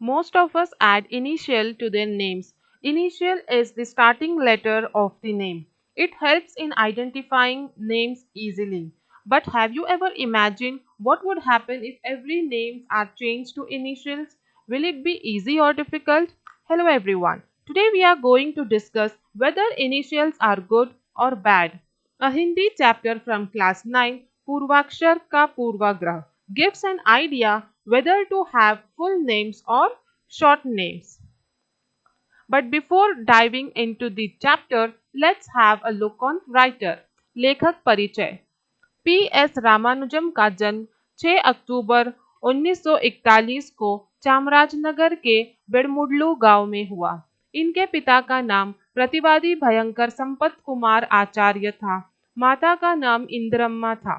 Most of us add initial to their names. Initial is the starting letter of the name. It helps in identifying names easily. But have you ever imagined what would happen if every names are changed to initials? Will it be easy or difficult? Hello everyone. Today we are going to discuss whether initials are good or bad. A Hindi chapter from class 9, Purvakshar ka Purvagrah, gives an idea whether to have full names or short names. But before diving into the chapter, let's have a look on writer. लेखक परिचय P S Ramanujan का जन्म 6 अक्टूबर 1941 को चामराजनगर के बेड़मुडलू गांव में हुआ। इनके पिता का नाम प्रतिवादी भयंकर संपत कुमार आचार्य था। माता का नाम इंदिरम्मा था।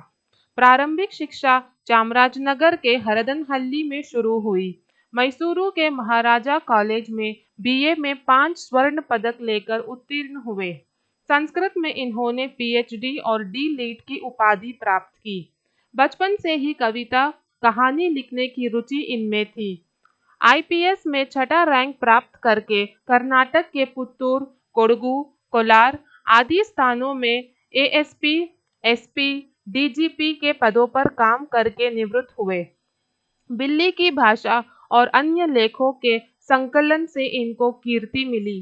प्रारंभिक शिक्षा चामराजनगर के हरदनहल्ली में शुरू हुई। मैसूरू के महाराजा कॉलेज में बीए में 5 स्वर्ण पदक लेकर उत्तीर्ण हुए। संस्कृत में इन्होंने पीएचडी और डी लिट की उपाधि प्राप्त की। बचपन से ही कविता कहानी लिखने की रुचि इनमें थी। आईपीएस में छठा रैंक प्राप्त करके कर्नाटक के पुत्तूर, कोडगु, कोलार आदि स्थानों में एएसपी, एसपी, डीजीपी के पदों पर काम करके निवृत्त हुए। बिल्ली की भाषा और अन्य लेखों के संकलन से इनको कीर्ति मिली।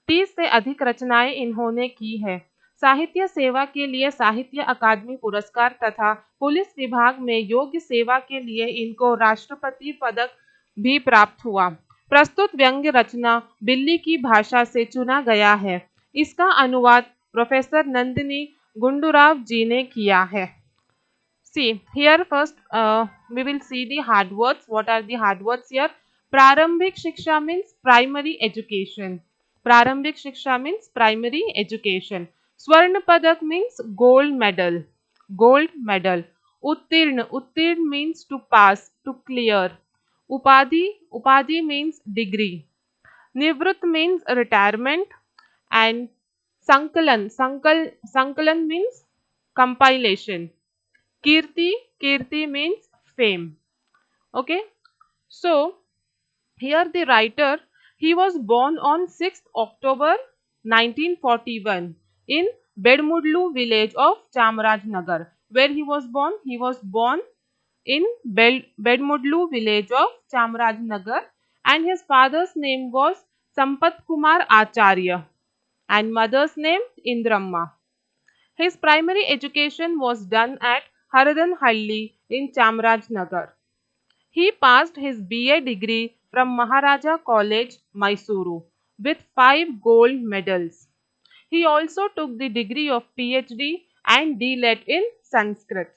30 से अधिक रचनाएं इन्होंने की है। साहित्य सेवा के लिए साहित्य अकादमी पुरस्कार तथा पुलिस विभाग में योग्य सेवा के लिए इनको राष्ट्रपति पदक भी प्राप्त हुआ। प्रस्तुत व्यंग्य रचना बिल्ली की भाषा से चुना गया है। इसका अनुवाद प्रोफेसर नंदिनी गुंडूराव जी ने किया है। See, here first we will see the hard words. What are the hard words here? Prarambhik Shiksha means primary education. Prarambhik Shiksha means primary education. Swarna Padak means gold medal. Gold medal. Uttirna. Uttirna means to pass, to clear. Upadhi. Upadhi means degree. Nivrit means retirement. And Sankalan. Sankalan means compilation. Kirti, Kirti means fame. Okay. So here the writer, he was born on 6th October 1941 in Bedmudlu village of Chamarajnagar. Where he was born? He was born in Bedmudlu village of Chamarajnagar, and his father's name was Sampat Kumar Acharya and mother's name Indramma. His primary education was done at Haradanhalli in Chamarajnagar. He passed his BA degree from Maharaja College, Mysuru, with 5 gold medals. He also took the degree of PhD and DLET in Sanskrit.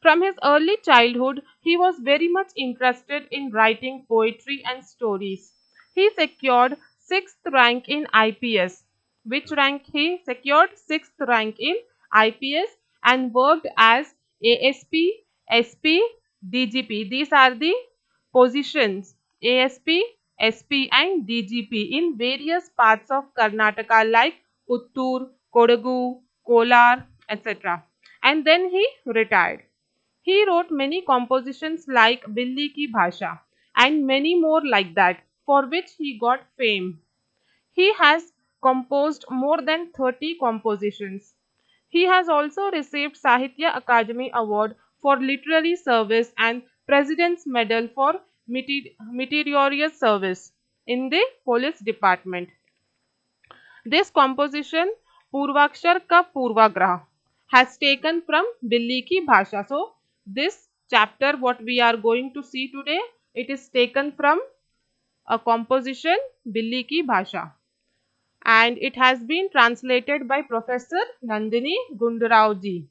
From his early childhood, he was very much interested in writing poetry and stories. He secured 6th rank in IPS. Which rank he secured? 6th rank in IPS and worked as ASP, SP, DGP. These are the positions ASP, SP and DGP in various parts of Karnataka like Puttur, Kodagu, Kolar, etc. And then he retired. He wrote many compositions like Billi Ki Bhasha and many more like that, for which he got fame. He has composed more than 30 compositions. He has also received Sahitya Akademi Award for Literary Service and President's Medal for Meritorious Service in the Police Department. This composition, Purvakshar Ka Purvagrah, has taken from Billi Ki Bhasha. So, this chapter, what we are going to see today, it is taken from a composition, Billi Ki Bhasha, and it has been translated by Professor Nandini Gundurao ji.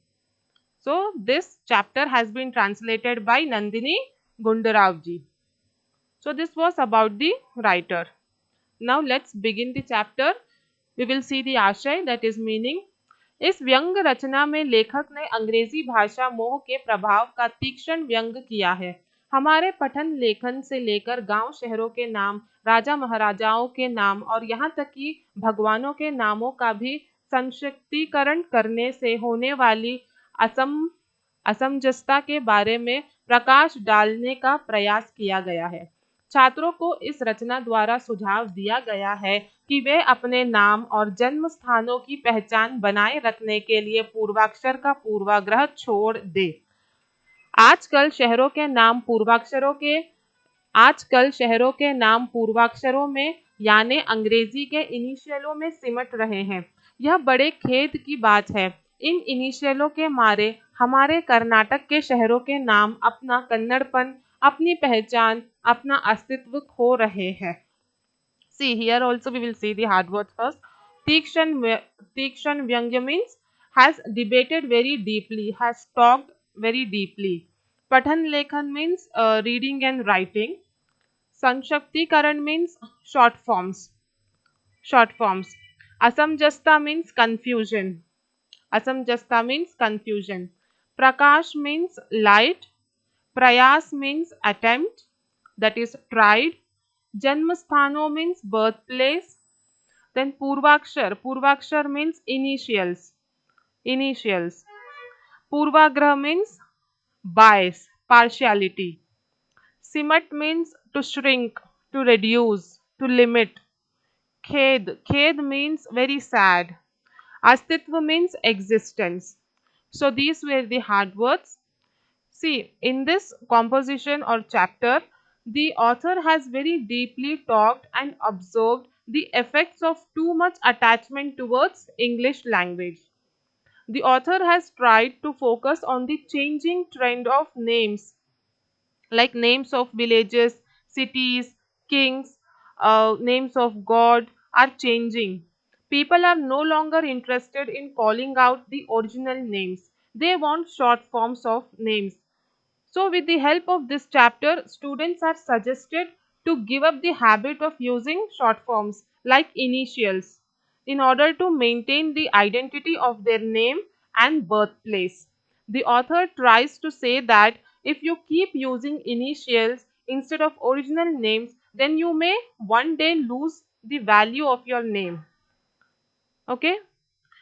So, this chapter has been translated by Nandini Gundurao ji. So, this was about the writer. Now, let's begin the chapter. We will see the आशय, that is meaning. इस व्यंग रचना में लेखक ने अंग्रेजी भाषा मोह के प्रभाव का तीक्ष्ण व्यंग किया है। हमारे पठन लेखन से लेकर गांव शहरों के नाम, राजा महाराजाओं के नाम और यहाँ तक कि भगवानों के नामों का भी संक्षिप्तीकरण करने से होने वाली असमंजसता के बारे में प्रकाश डालने का प्रयास किया गया है। छात्रों को इस रचना द्वारा सुझाव दिया गया है कि वे अपने नाम और जन्म स्थानों की पहचान बनाए रखने के लिए पूर्वाक्षर का पूर्वाग्रह छोड़ दें। आजकल शहरों के नाम पूर्वाक्षरों के आजकल शहरों के नाम पूर्वाक्षरों में यानी अंग्रेजी के इनिशियलों में सिमट रहे हैं। यह बड़े खेद की बात है। इन इनिशियलों के मारे हमारे कर्नाटक के शहरों के नाम अपना कन्नड़पन, अपनी पहचान, अपना अस्तित्व खो रहे हैं। See, here also we will see the hard words first. Tikshan Vyangya means has debated very deeply, has talked very deeply. Pathan Lekhan means reading and writing. Sanshakti means short forms. Short forms. Asamjasta means confusion. Asamjasta means confusion. Prakash means light. Prayas means attempt, that is tried. Janmasthano means birthplace. Then Purvakshar means initials. Initials. Purvagraha means bias, partiality. Simat means to shrink, to reduce, to limit. Khed means very sad. Astitva means existence. So these were the hard words. See, in this composition or chapter, the author has very deeply talked and observed the effects of too much attachment towards English language. The author has tried to focus on the changing trend of names, like names of villages, cities, kings, names of God are changing. People are no longer interested in calling out the original names. They want short forms of names. So, with the help of this chapter, students are suggested to give up the habit of using short forms like initials in order to maintain the identity of their name and birthplace. The author tries to say that if you keep using initials instead of original names, then you may one day lose the value of your name. Okay?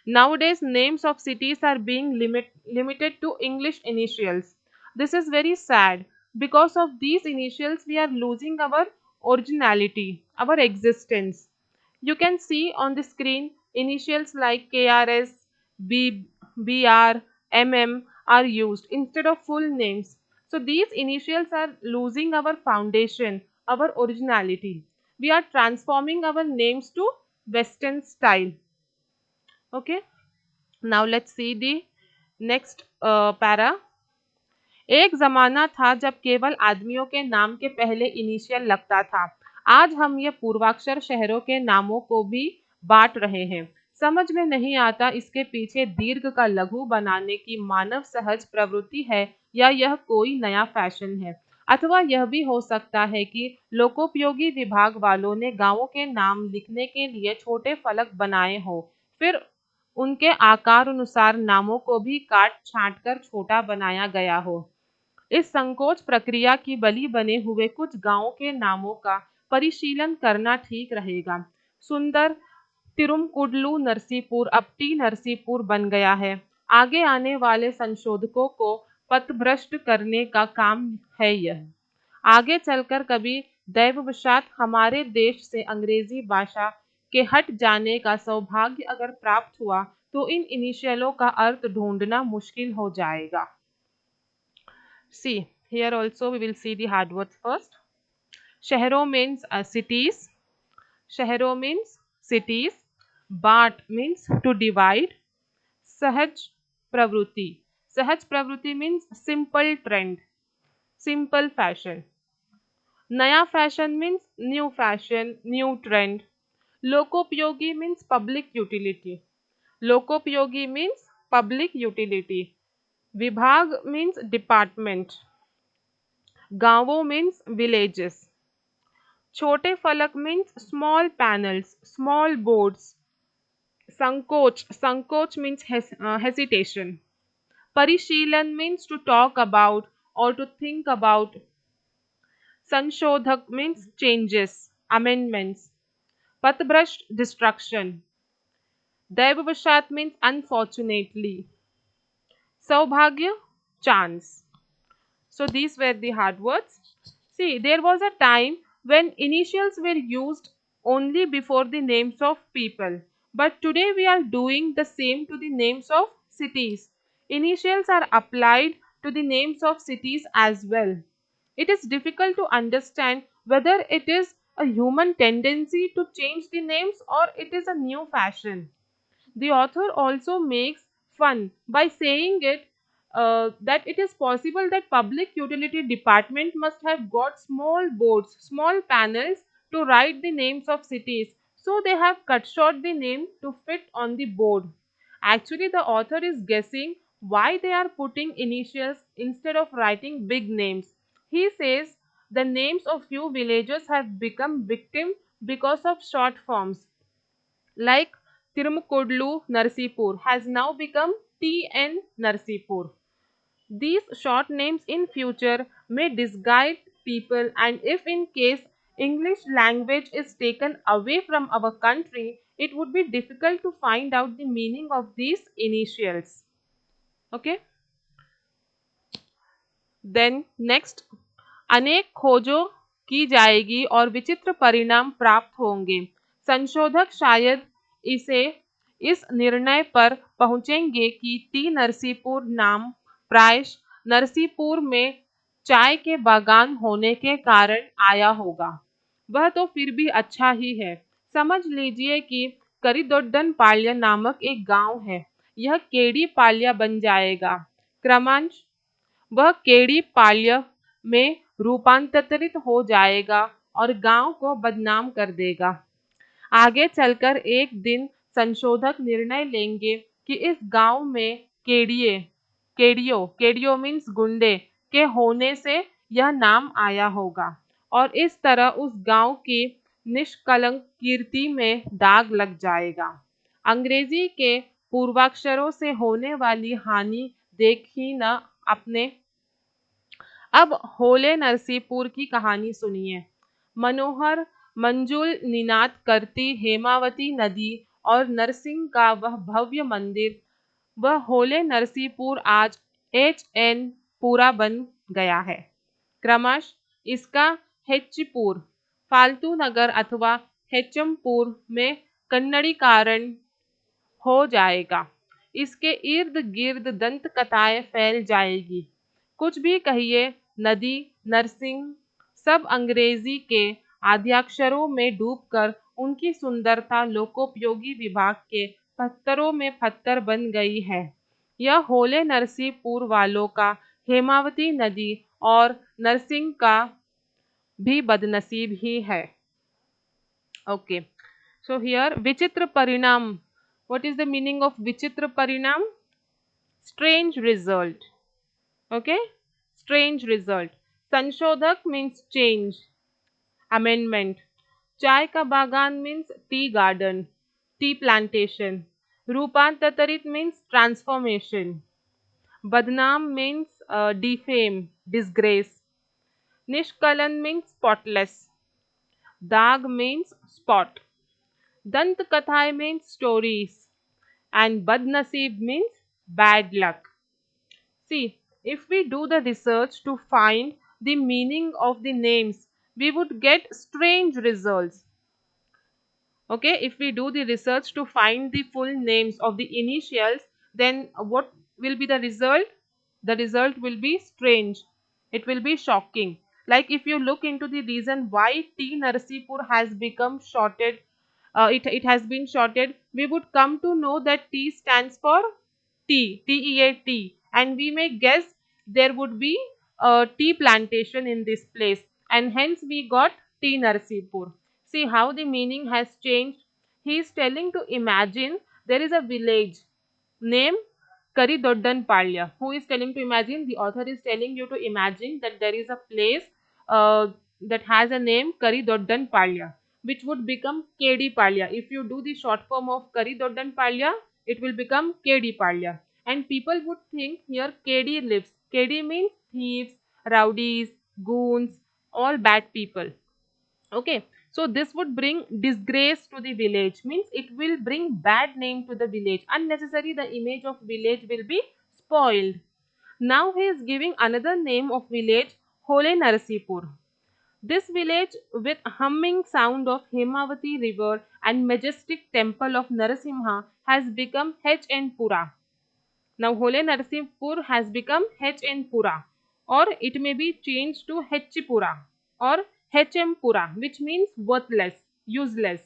Nowadays, names of cities are being limited to English initials. This is very sad. Because of these initials, we are losing our originality, our existence. You can see on the screen initials like KRS, B, BR, MM are used instead of full names. So these initials are losing our foundation, our originality. We are transforming our names to Western style. Okay. Now let's see the next para. एक जमाना था जब केवल आदमियों के नाम के पहले इनिशियल लगता था। आज हम ये पूर्वाक्षर शहरों के नामों को भी बांट रहे हैं। समझ में नहीं आता इसके पीछे दीर्घ का लघु बनाने की मानव सहज प्रवृत्ति है या यह कोई नया फैशन है। अथवा यह भी हो सकता है कि लोकोपयोगी विभाग वालों ने गांवों के नाम लिखने के लिए छोटे फलक बनाए हो, फिर उनके आकार अनुसार नामों को भी काट छांट कर छोटा बनाया गया हो। इस संकोच प्रक्रिया की बलि बने हुए कुछ गांवों के नामों का परिशीलन करना ठीक रहेगा। सुंदर तिरुमकुडलू नरसीपुर अब टी नरसीपुर बन गया है। आगे आने वाले संशोधकों को पथभ्रष्ट करने का काम है यह। आगे चलकर कभी दैववशात हमारे देश से अंग्रेजी भाषा के हट जाने का सौभाग्य अगर प्राप्त हुआ तो इन इनिशियलों का अर्थ ढूंढना मुश्किल हो जाएगा। See, here also we will see the hard words first. शहरों means cities. शहरों means cities. बाट means to divide. सहज प्रवृत्ति. सहज प्रवृत्ति means simple trend, simple fashion. नया fashion means new fashion, new trend. लोकोपयोगी means public utility. लोकोपयोगी means public utility. विभाग means department. गांवों means villages. छोटे फलक means small panels, small boards. संकोच means hesitation. परिशीलन means to talk about or to think about. संशोधक means changes, amendments. पथभ्रष्ट destruction. दैववशात means unfortunately. सौभाग्य chance. So these were the hard words. See, there was a time when initials were used only before the names of people. But today we are doing the same to the names of cities. Initials are applied to the names of cities as well. It is difficult to understand whether it is a human tendency to change the names or it is a new fashion. The author also makes fun by saying that it is possible that public utility department must have got small boards, small panels to write the names of cities. So they have cut short the name to fit on the board. Actually, the author is guessing why they are putting initials instead of writing big names. He says the names of few villages have become victim because of short forms like Tirumukodlu Narsipur has now become TN Narsipur. These short names in future may disguise people, and if in case English language is taken away from our country, it would be difficult to find out the meaning of these initials. Okay, then next, अनेक खोजों की जाएगी और विचित्र परिणाम प्राप्त होंगे। संशोधक शायद इसे इस निर्णय पर पहुंचेंगे कि टी नरसीपुर नाम प्रायश नरसीपुर में चाय के बागान होने के कारण आया होगा। वह तो फिर भी अच्छा ही है। समझ लीजिए कि करिदोड्डन पाल्य नामक एक गांव है। यह केडी पाल्या बन जाएगा। क्रमांश वह केडी पाल्य में रूपांतरित हो जाएगा और गांव को बदनाम कर देगा। आगे चलकर एक दिन संशोधक निर्णय लेंगे कि इस गांव में केडिये केडियो केडियो मीन्स गुंडे के होने से यह नाम आया होगा और इस तरह उस गांव की निष्कलंक कीर्ति में दाग लग जाएगा। अंग्रेजी के पूर्वाक्षरों से होने वाली हानि देखी न अपने। अब होले नरसीपुर की कहानी सुनिए। मनोहर मंजुल निनाद करती हेमावती नदी और नरसिंह का वह भव्य मंदिर, वह होले नरसीपुर आज HN पूरा बन गया है। क्रमश इसका हेच्चीपुर, फालतू नगर अथवा हेचमपुर में कन्नड़ीकरण हो जाएगा। इसके इर्द गिर्द दंत कथाएं फैल जाएगी। कुछ भी कहिए, नदी, नरसिंह सब अंग्रेजी के आद्याक्षरों में डूबकर उनकी सुंदरता लोकोपयोगी विभाग के पत्थरों में पत्थर बन गई है। यह होले नरसीपुर वालों का, हेमावती नदी और नरसिंह का भी बदनसीब ही है। ओके, सो हियर विचित्र परिणाम। What is the meaning of Vichitra Parinam? Strange result. Okay? Strange result. Sanshodhak means change, amendment. Chai ka bagan means tea garden, tea plantation. Rupantatarit means transformation. Badnam means defame, disgrace. Nishkalan means spotless. Dag means spot. Dant Kathai means stories. And Badnasib means bad luck. See, if we do the research to find the meaning of the names, we would get strange results. Okay, if we do the research to find the full names of the initials, then what will be the result? The result will be strange. It will be shocking. Like if you look into the reason why T Narsipur has become shorted, it has been shorted, we would come to know that T stands for TEA, and we may guess there would be a tea plantation in this place, and hence we got T Narsipur. See how the meaning has changed. He is telling to imagine there is a village name Karidoddan Palya. Who is telling to imagine? The author is telling you to imagine that there is a place that has a name Karidoddan Palya, which would become KD Palya. If you do the short form of Karidoddan Palya, it will become KD Palya. And people would think here KD lives. KD means thieves, rowdies, goons, all bad people. Okay, so this would bring disgrace to the village, means it will bring bad name to the village. Unnecessary, the image of village will be spoiled. Now he is giving another name of village, Hole Narsipur. This village with humming sound of Hemavati river and majestic temple of Narasimha has become HN Pura. Now Hole Narasimhpur has become HN Pura, or it may be changed to Hchipura or HM Pura, which means worthless, useless.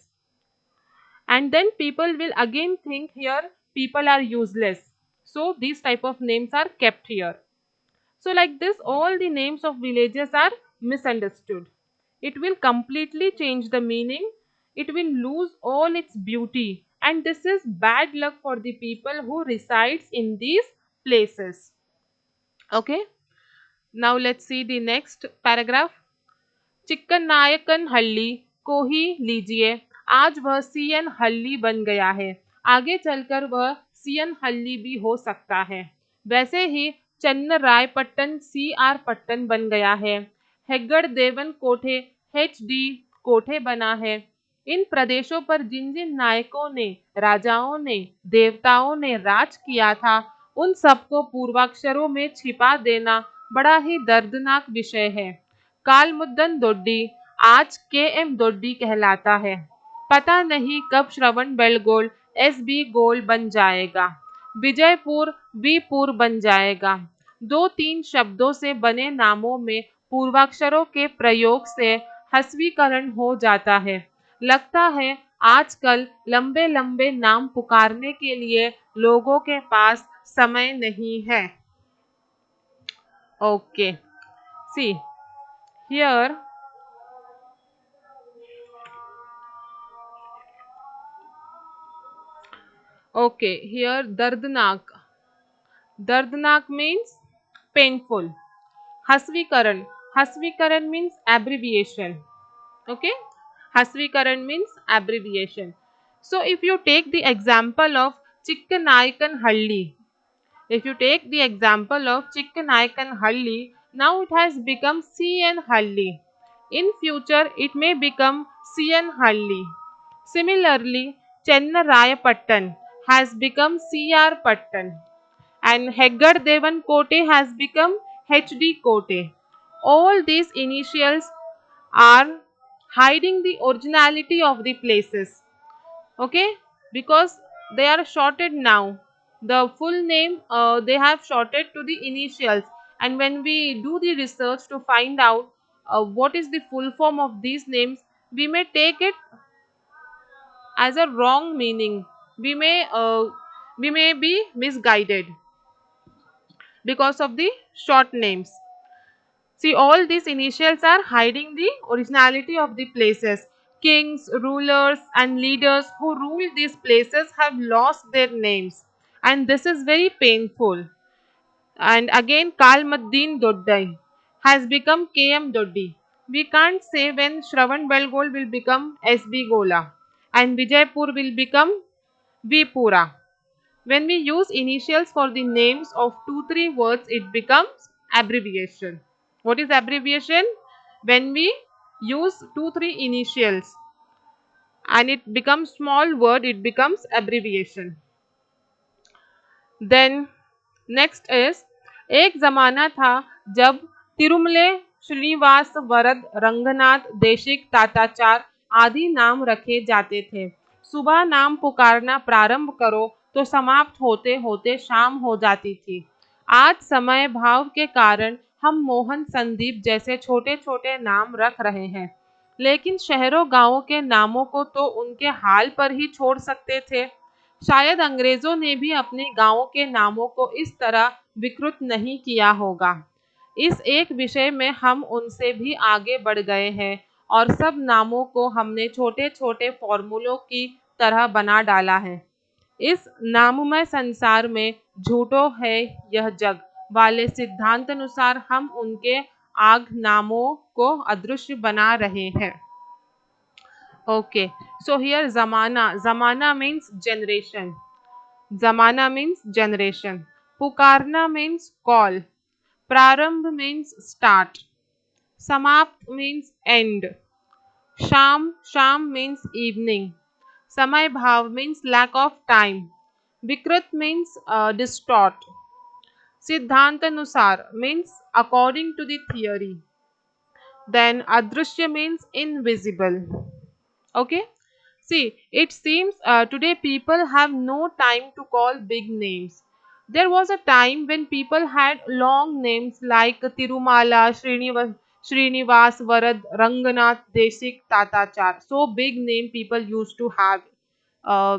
And then people will again think here people are useless. So these type of names are kept here. So like this, all the names of villages are misunderstood. It will completely change the meaning. It will lose all its beauty. And this is bad luck for the people who resides in these places. Okay. Now let's see the next paragraph. चिक्कनायकन हल्ली को ही लीजिए, आज वह CN हल्ली बन गया है, आगे चलकर वह सीएन हल्ली भी हो सकता है। वैसे ही चन्नरायपट्टन सीआर पट्टन बन गया है, हेग्गड़ देवन कोठे एचडी कोठे बना है। इन प्रदेशों पर जिन जिन नायकों ने, राजाओं ने, देवताओं ने राज किया था, उन सबको पूर्वाक्षरों में छिपा देना बड़ा ही दर्दनाक विषय है। कालमुद्दन दोड्डी आज के एम दोड्डी कहलाता है। पता नहीं कब श्रवण बेलगोल एस बी गोल बन जाएगा, विजयपुर वीपुर बन जाएगा। दो तीन शब्दों से बने नामों में पूर्वाक्षरों के प्रयोग से हस्वीकरण हो जाता है। लगता है आजकल लंबे लंबे नाम पुकारने के लिए लोगों के पास समय नहीं है। Okay, see here, okay, here dardnak. Dardnak means painful. Hasvikaran. Hasvikaran means abbreviation. Okay. Hasvikaran means abbreviation. So if you take the example of Chikkanaikan Halli, if you take the example of Chikkanaikan Halli, now it has become CN Halli. In future, it may become CN Halli. Similarly, Chennarayapattan has become CR Pattan, and Heggad Devan Kote has become HD Kote. All these initials are hiding the originality of the places. Okay, because they are shorted now. The full name they have shorted to the initials, and when we do the research to find out what is the full form of these names, we may take it as a wrong meaning. We may be misguided because of the short names. See, all these initials are hiding the originality of the places. Kings, rulers, and leaders who ruled these places have lost their names, and this is very painful. And again, Kalmuddin Doddai has become KM Doddi. We can't say when Shravan Belgol will become SB Gola and Vijaypur will become Vipura. When we use initials for the names of 2-3 words, it becomes abbreviation. What is abbreviation? When we use 2-3 initials and it becomes small word, it becomes abbreviation. Then next is, एक जमाना था जब तिरुमले, श्रीनिवास, वरद, रंगनाथ, देशिक, ताताचार आदि नाम रखे जाते थे। सुबह नाम पुकारना प्रारंभ करो तो समाप्त होते होते शाम हो जाती थी। आज समय भाव के कारण हम मोहन, संदीप जैसे छोटे छोटे नाम रख रहे हैं, लेकिन शहरों गांवों के नामों को तो उनके हाल पर ही छोड़ सकते थे। शायद अंग्रेजों ने भी अपने गांवों के नामों को इस तरह विकृत नहीं किया होगा। इस एक विषय में हम उनसे भी आगे बढ़ गए हैं और सब नामों को हमने छोटे छोटे फॉर्मूलों की तरह बना डाला है। इस नाममय संसार में झूठों है यह जग वाले सिद्धांत अनुसार हम उनके आग नामों को अदृश्य बना रहे हैं। Okay, so here zamana means generation. Zamana means generation. Pukarna means call. Prarambh means start. Samapt means end. Sham means evening. Samay bhav means lack of time. Vikrit means distort. Siddhantanusar means according to the theory. Then adrushya means invisible. Okay. See, it seems today people have no time to call big names. There was a time when people had long names like Tirumala, Srinivas, Varad, Ranganath, Desik, Tatachar. So big name people used to have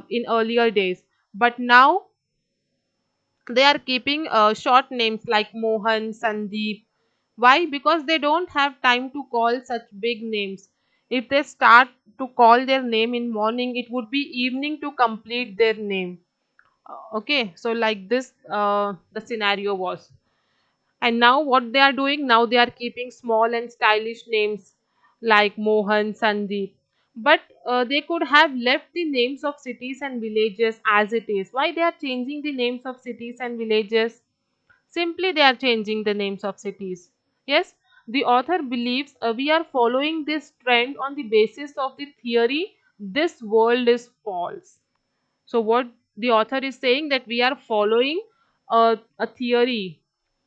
in earlier days. But now they are keeping short names like Mohan, Sandeep. Why? Because they don't have time to call such big names. If they start to call their name in morning, it would be evening to complete their name. Okay, so like this, the scenario was. And now what they are doing? Now they are keeping small and stylish names like Mohan, Sandeep. But they could have left the names of cities and villages as it is. Why they are changing the names of cities and villages? Simply they are changing the names of cities. Yes, the author believes we are following this trend on the basis of the theory this world is false. So what the author is saying, that we are following a theory.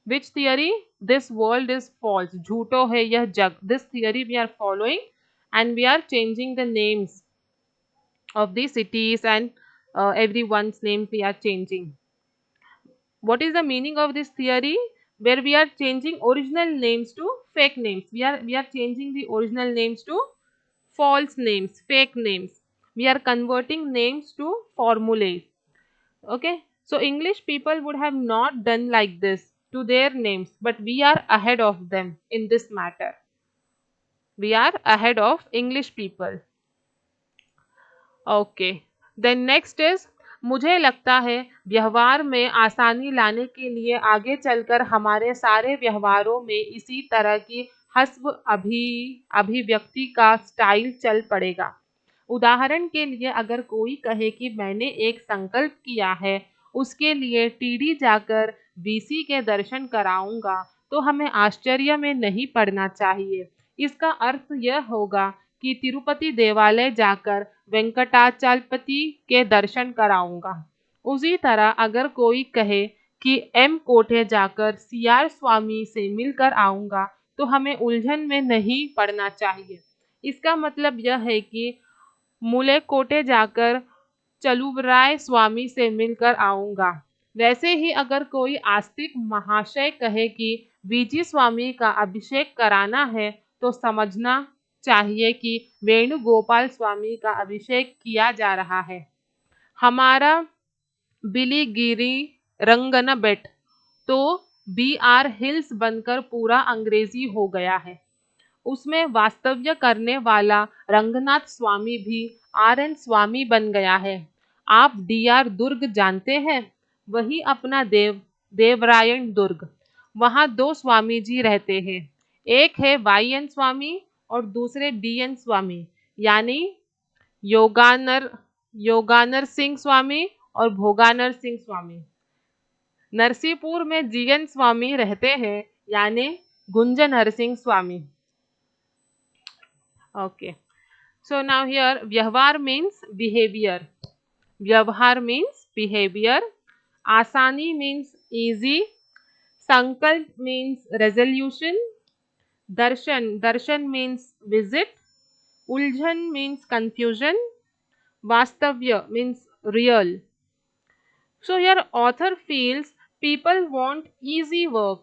Which theory? This world is false. Jhuto hai yah jag. This theory we are following, and we are changing the names of the cities, and everyone's names we are changing. What is the meaning of this theory? Where we are changing original names to fake names. We are changing the original names to false names, fake names. We are converting names to formulae. Okay, so English people would have not done like this to their names, but we are ahead of them in this matter. We are ahead of English people. Okay then next is, मुझे लगता है व्यवहार में आसानी लाने के लिए आगे चलकर हमारे सारे व्यवहारों में इसी तरह की हस्व अभिव्यक्ति का स्टाइल चल पड़ेगा। उदाहरण के लिए अगर कोई कहे कि मैंने एक संकल्प किया है, उसके लिए टीडी जाकर वीसी के दर्शन कराऊंगा, तो हमें आश्चर्य में नहीं पड़ना चाहिए। इसका अर्थ यह होगा कि तिरुपति देवालय जाकर वेंकटाचलपति के दर्शन कराऊंगा। उसी तरह अगर कोई कहे कि एम कोठे जाकर सीआर स्वामी से मिलकर आऊंगा, तो हमें उलझन में नहीं पड़ना चाहिए। इसका मतलब यह है कि मूले कोटे जाकर चलुवराय स्वामी से मिलकर आऊंगा। वैसे ही अगर कोई आस्तिक महाशय कहे कि वीजी स्वामी का अभिषेक कराना है, तो समझना चाहिए कि वेणुगोपाल स्वामी का अभिषेक किया जा रहा है। हमारा बिलीगिरी रंगन बेट तो बी आर हिल्स बनकर पूरा अंग्रेजी हो गया है। उसमें वास्तव्य करने वाला रंगनाथ स्वामी भी आर एन स्वामी बन गया है। आप डी आर दुर्ग जानते हैं? वही अपना देवरायण दुर्ग। वहाँ दो स्वामी जी रहते हैं। एक है वाई एन स्वामी और दूसरे बी एन स्वामी, यानी योगानर योगानर सिंह स्वामी और भोगानर सिंह स्वामी। नरसीपुर में जीएन स्वामी रहते हैं, यानी गुंजन हरसिंह स्वामी। Okay. So now here vyavhar means behavior. Vyavhar means behavior. Asani means easy. Sankalp means resolution. Darshan means visit. Uljhan means confusion. Vastavya means real. So your author feels people want easy work.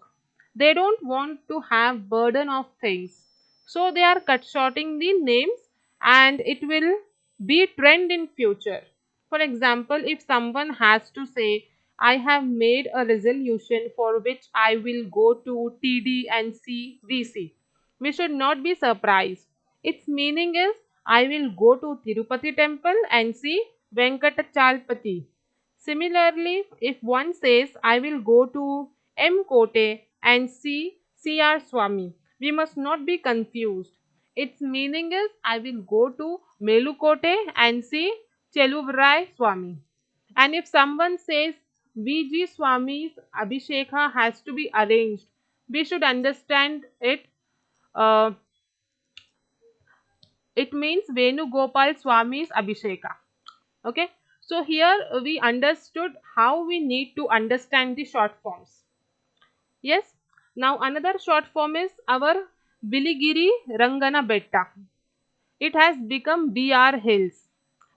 They don't want to have burden of things. So they are cut shorting the names, and it will be trend in future. For example, if someone has to say, I have made a resolution for which I will go to TD and see VC, we should not be surprised. Its meaning is, I will go to Tirupati temple and see Venkatachalpati. Similarly, if one says, I will go to M. Kote and see C.R. Swami, we must not be confused. Its meaning is, I will go to Melukote and see Chelubrai Swami. And if someone says, VG Swami's Abhishekha has to be arranged, we should understand it. Uh, it means Venugopal Swami's Abhisheka. Okay, so here we understood how we need to understand the short forms. Yes, now another short form is our Biligiri Ranganabetta. It has become BR Hills,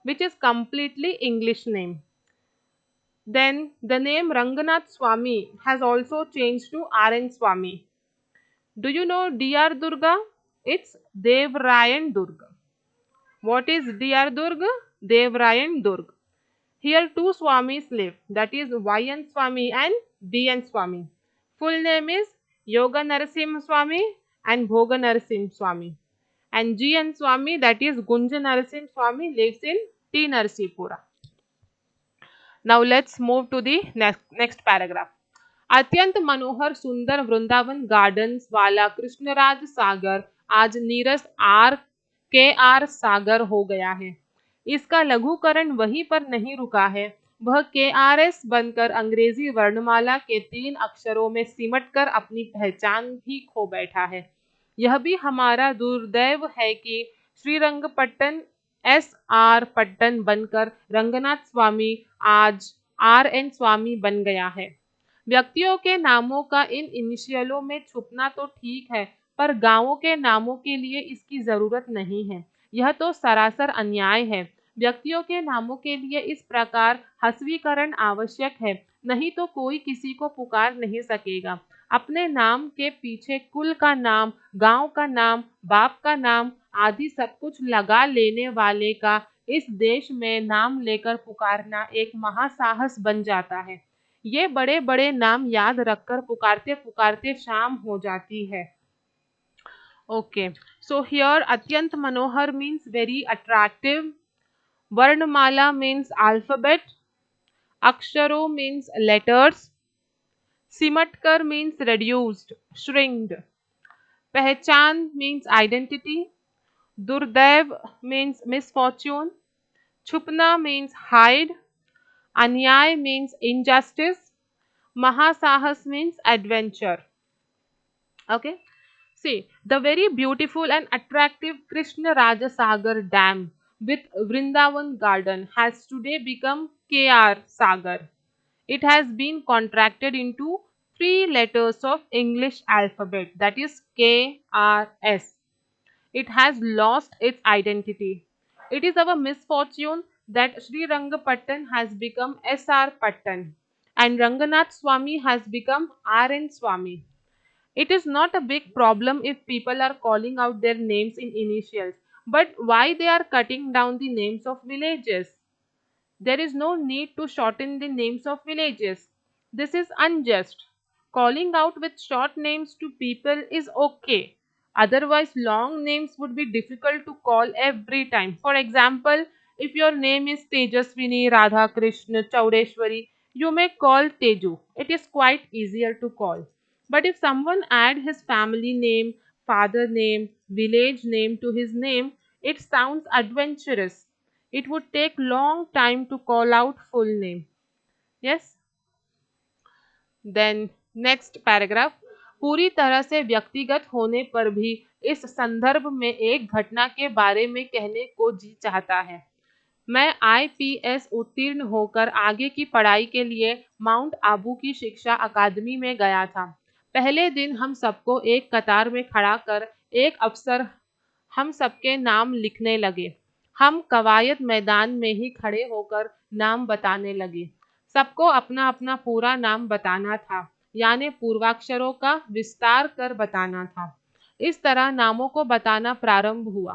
which is completely English name. Then the name Ranganath Swami has also changed to RN Swami. Do you know DR Durga? It's Devrayan Durga. What is DR Durga? Devrayan Durga. Here two Swamis live, that is YN Swami and BN Swami. Full name is Yoga Narasimha Swami and Bhoga Narasimha Swami. And GN Swami, that is Gunja Narasimha Swami, lives in T Narsipura. Now let's move to the next paragraph. अत्यंत मनोहर सुंदर Vrindavan gardens वाला कृष्णराज सागर आज नीरस are सागर हो गया है। इसका लघुकरण वहीं पर नहीं रुका है, वह KRS बनकर अंग्रेजी वर्णमाला के 3 अक्षरों में सिमटकर अपनी पहचान ही खो बैठा है। यह भी हमारा दुर्दैव है कि श्रीरंगपट्टन SR पट्टन बनकर रंगनाथ स्वामी आज RN स्वामी बन गया है। व्यक्तियों के नामों का इन इनिशियलों में छुपना तो ठीक है, पर गांवों के नामों के लिए इसकी जरूरत नहीं है। यह तो सरासर अन्याय है। व्यक्तियों के नामों के लिए इस प्रकार हस्वीकरण आवश्यक है, नहीं तो कोई किसी को पुकार नहीं सकेगा। अपने नाम के पीछे कुल का नाम, गांव का नाम, बाप का नाम आदि सब कुछ लगा लेने वाले का इस देश में नाम लेकर पुकारना एक महासाहस बन जाता है। ये बड़े बड़े नाम याद रखकर पुकारते पुकारते शाम हो जाती है। ओके, सो हियर अत्यंत मनोहर मीन्स वेरी अट्रैक्टिव, वर्णमाला मीन्स अल्फाबेट, अक्षरों मीन्स लेटर्स, सिमटकर मीन्स reduced, श्रिंक्ड, पहचान मीन्स आइडेंटिटी, दुर्दैव मीन्स misfortune, छुपना मीन्स हाइड, अन्याय means injustice, Mahasahas means adventure. Okay. See, the very beautiful and attractive Krishna Rajasagar Dam with Vrindavan Garden has today become KR Sagar. It has been contracted into 3 letters of English alphabet, that is KRS. It has lost its identity. It is our misfortune that Sri Rangapattan has become SR Pattan and Ranganath Swami has become RN Swami. It is not a big problem if people are calling out their names in initials, but why they are cutting down the names of villages? There is no need to shorten the names of villages. This is unjust. Calling out with short names to people is okay. Otherwise, long names would be difficult to call every time. For example, if your name is Tejaswini, Radha Krishna, Chaudeshwari, you may call Teju. It is quite easier to call. But if someone add his family name, father name, village name to his name, it sounds adventurous. It would take long time to call out full name. Yes. Then next paragraph. पूरी तरह से व्यक्तिगत होने पर भी इस संदर्भ में एक घटना के बारे में कहने को जी चाहता है। मैं IPS उत्तीर्ण होकर आगे की पढ़ाई के लिए माउंट आबू की शिक्षा अकादमी में गया था। पहले दिन हम सबको एक कतार में खड़ा कर एक अफसर हम सबके नाम लिखने लगे। हम कवायद मैदान में ही खड़े होकर नाम बताने लगे। सबको अपना अपना पूरा नाम बताना था, यानी पूर्वाक्षरों का विस्तार कर बताना था। इस तरह नामों को बताना प्रारंभ हुआ।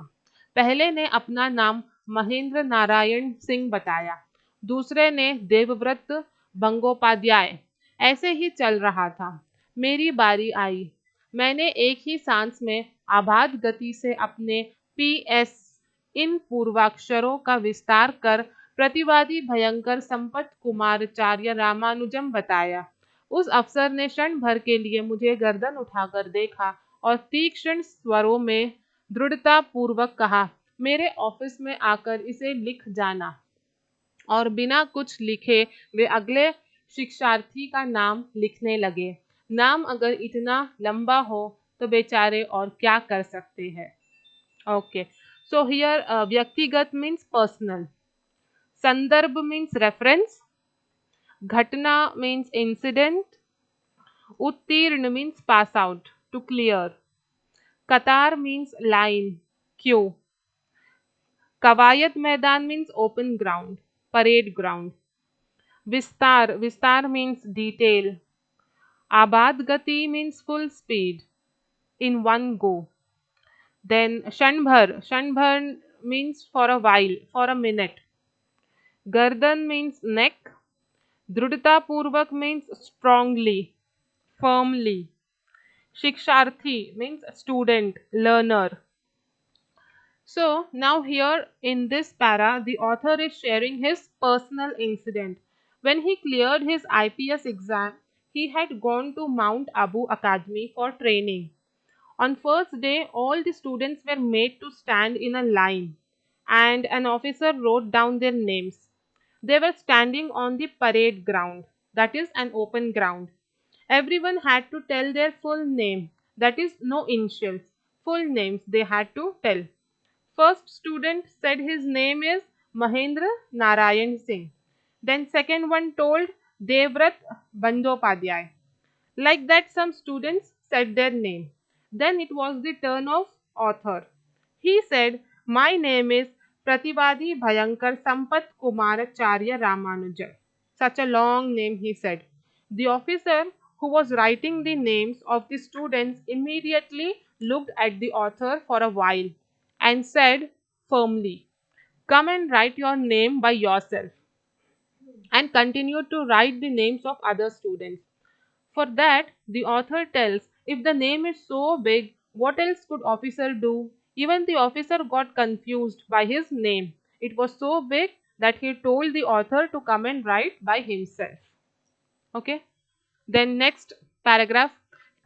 पहले ने अपना नाम महेंद्र नारायण सिंह बताया, दूसरे ने देवव्रत बंगोपाध्याय। ऐसे ही चल रहा था। मेरी बारी आई। मैंने एक ही सांस में आबाद गति से अपने PS इन पूर्वाक्षरों का विस्तार कर प्रतिवादी भयंकर संपत कुमारचार्य रामानुजम बताया। उस अफसर ने क्षण भर के लिए मुझे गर्दन उठाकर देखा और तीक्ष्ण स्वरों में दृढ़ता पूर्वक कहा, मेरे ऑफिस में आकर इसे लिख जाना। और बिना कुछ लिखे वे अगले शिक्षार्थी का नाम लिखने लगे। नाम अगर इतना लंबा हो तो बेचारे और क्या कर सकते हैं। ओके, सो हियर व्यक्तिगत मीन्स पर्सनल, संदर्भ मीन्स रेफरेंस, घटना मीन्स इंसिडेंट, उत्तीर्ण means pass out, to clear, Qatar means line, queue. Kawayat Maidan means open ground, parade ground. Vistar means detail. Abad Gati means full speed, in one go. Then Shanbhar means for a while, for a minute. Gardan means neck. Drudta Purvak means strongly, firmly. Shiksharthi means student, learner. So now here in this para, the author is sharing his personal incident. When he cleared his IPS exam, he had gone to Mount Abu Academy for training. On first day, all the students were made to stand in a line, and an officer wrote down their names. They were standing on the parade ground, that is an open ground. Everyone had to tell their full name, that is no initials. Full names they had to tell. First student said his name is Mahendra Narayan Singh. Then second one told Devrat Bandopadhyay. Like that, some students said their name. Then it was the turn of author. He said, "My name is Pratibadi Bhayankar Sampat Kumaracharya Ramanuja." Such a long name, he said. The officer who was writing the names of the students immediately looked at the author for a while and said firmly, "Come and write your name by yourself," and continued to write the names of other students. For that, the author tells, if the name is so big, what else could officer do? Even the officer got confused by his name. It was so big that he told the author to come and write by himself. Okay. Then next paragraph.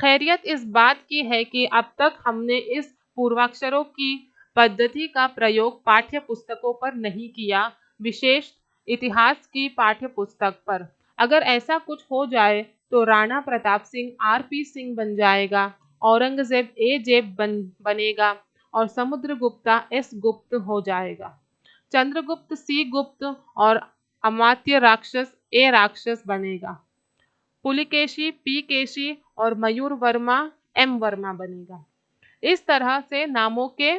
खैरियत इस बात की है कि अब तक हमने इस पूर्वाक्षरों की पद्धति का प्रयोग पाठ्य पुस्तकों पर नहीं किया, विशेष इतिहास की पाठ्य पुस्तक पर। अगर ऐसा कुछ हो जाए तो राणा प्रताप सिंह आरपी सिंह बन जाएगा, औरंगजेब ए जेब बनेगा और समुद्रगुप्ता एस गुप्त हो जाएगा, चंद्रगुप्त सी गुप्त और अमात्य राक्षस ए राक्षस बनेगा, पुलिकेशी पी केशी और मयूर वर्मा एम वर्मा बनेगा। इस तरह से नामों के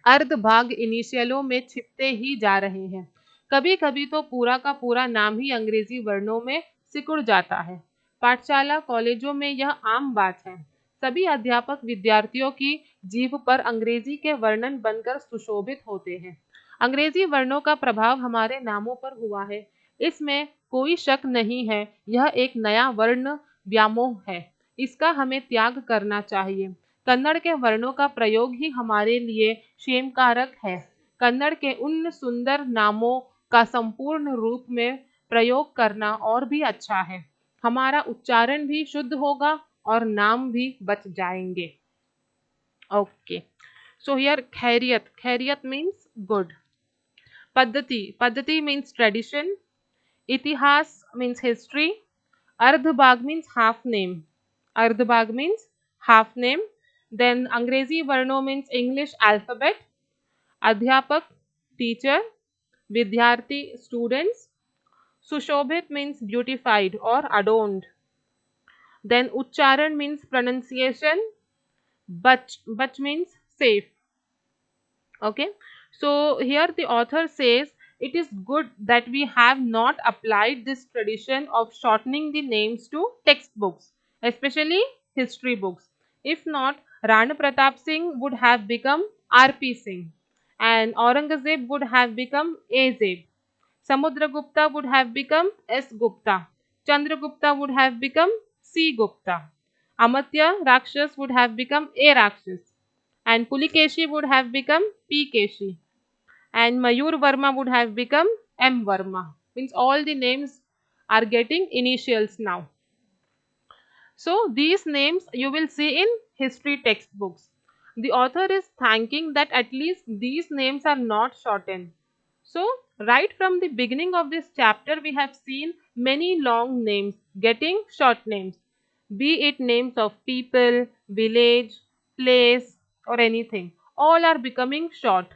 अर्धभाग इनिशियलों में छिपते ही जा रहे हैं। कभी कभी तो पूरा का पूरा नाम ही अंग्रेजी वर्णों में सिकुड़ जाता है। पाठशाला कॉलेजों में यह आम बात है। सभी अध्यापक विद्यार्थियों की जीभ पर अंग्रेजी के वर्णन बनकर सुशोभित होते हैं। अंग्रेजी वर्णों का प्रभाव हमारे नामों पर हुआ है, इसमें कोई शक नहीं है। यह एक नया वर्ण व्यामोह है, इसका हमें त्याग करना चाहिए। कन्नड़ के वर्णों का प्रयोग ही हमारे लिए क्षेमकारक है। कन्नड़ के उन सुंदर नामों का संपूर्ण रूप में प्रयोग करना और भी अच्छा है। हमारा उच्चारण भी शुद्ध होगा और नाम भी बच जाएंगे। ओके, सो हियर खैरियत मीन्स गुड। पद्धति मीन्स ट्रेडिशन। इतिहास means history. Ardhbag means half name. Ardhbag means half name. Then Angrezi Varno means English alphabet. Adhyapak teacher. Vidyarthi students. Sushobhit means beautified or adorned. Then Uchcharan means pronunciation. Bach means safe. Okay, so here the author says it is good that we have not applied this tradition of shortening the names to textbooks, especially history books. If not, Rana Pratap Singh would have become RP Singh, and Aurangzeb would have become Azeb. Samudragupta would have become S Gupta. Chandragupta would have become C Gupta. Amatya Rakshas would have become A Rakshas, and Pulikeshi would have become P Keshi, and Mayur Verma would have become M Verma. Means all the names are getting initials now. So these names you will see in history textbooks. The author is thanking that at least these names are not shortened. So right from the beginning of this chapter we have seen many long names getting short names, be it names of people, village, place or anything. All are becoming short.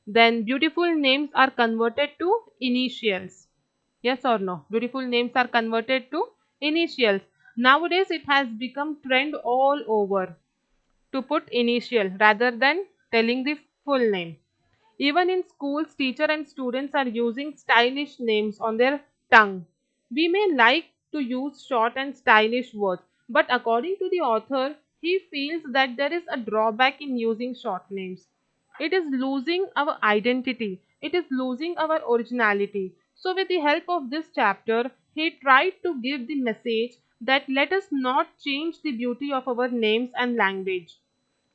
Then beautiful names are converted to initials. Yes or no? Beautiful names are converted to initials. Nowadays it has become trend all over. to put initial rather than telling the full name. Even in schools, teacher and students are using stylish names on their tongue. We may like to use short and stylish words, but according to the author, he feels that there is a drawback in using short names. It is losing our identity, it is losing our originality. So, with the help of this chapter, he tried to give the message that let us not change the beauty of our names and language.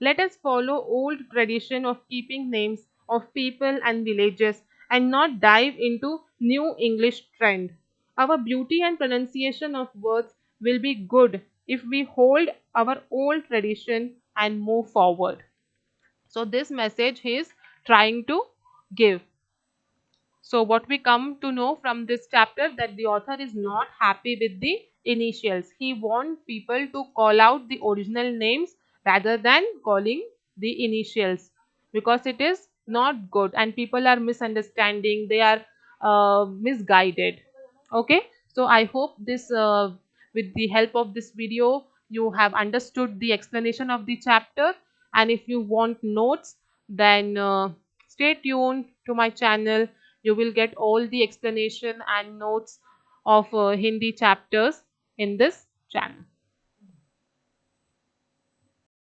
Let us follow old tradition of keeping names of people and villages and not dive into new English trend. Our beauty and pronunciation of words will be good if we hold our old tradition and move forward. So this message he is trying to give. So what we come to know from this chapter that the author is not happy with the initials. He wants people to call out the original names rather than calling the initials because it is not good and people are misunderstanding. They are misguided. Okay. So I hope this with the help of this video you have understood the explanation of the chapter, and if you want notes then stay tuned to my channel. You will get all the explanation and notes of Hindi chapters in this channel.